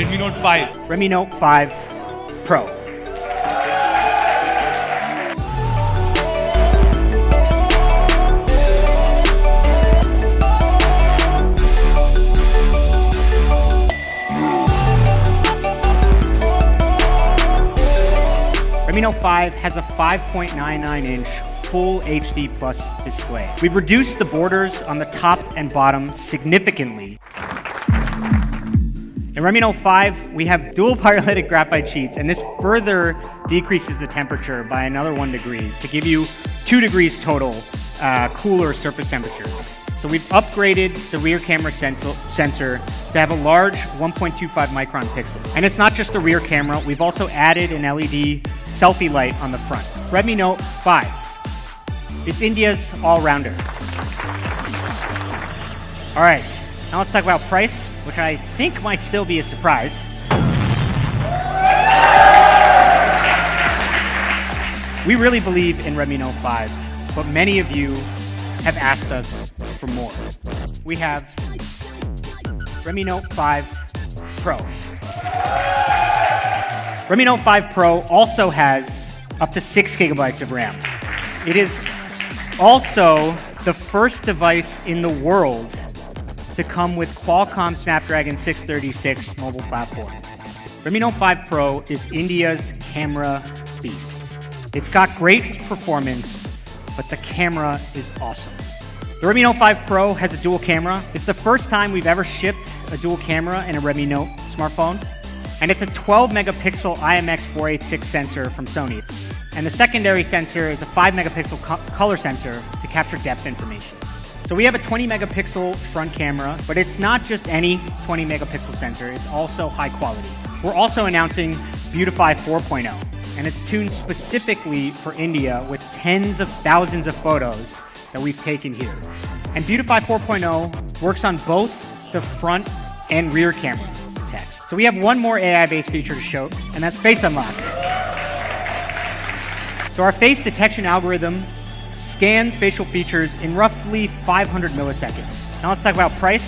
Redmi Note 5. Redmi Note 5 Pro. Redmi Note 5 has a 5.99-inch full HD plus display. We've reduced the borders on the top and bottom significantly. In Redmi Note 5, we have dual pyrolytic graphite sheets, and this further decreases the temperature by another 1 degree to give you 2 degrees total cooler surface temperature. So we've upgraded the rear camera sensor to have a large 1.25 micron pixel. And it's not just the rear camera, we've also added an LED selfie light on the front. Redmi Note 5. It's India's all-rounder. All right, now let's talk about price, which I think might still be a surprise. We really believe in Redmi Note 5, but many of you have asked us for more. We have Redmi Note 5 Pro. Redmi Note 5 Pro also has up to 6 gigabytes of RAM. It is also the first device in the world to come with Qualcomm Snapdragon 636 mobile platform. Redmi Note 5 Pro is India's camera beast. It's got great performance, but the camera is awesome. The Redmi Note 5 Pro has a dual camera. It's the first time we've ever shipped a dual camera in a Redmi Note smartphone. And it's a 12 megapixel IMX486 sensor from Sony. And the secondary sensor is a 5 megapixel color sensor to capture depth information. So we have a 20 megapixel front camera, but it's not just any 20 megapixel sensor, it's also high quality. We're also announcing Beautify 4.0, and it's tuned specifically for India with tens of thousands of photos that we've taken here. And Beautify 4.0 works on both the front and rear camera text. So we have one more AI-based feature to show, and that's Face Unlock. So our face detection algorithm scans facial features in roughly 500 milliseconds. Now let's talk about price.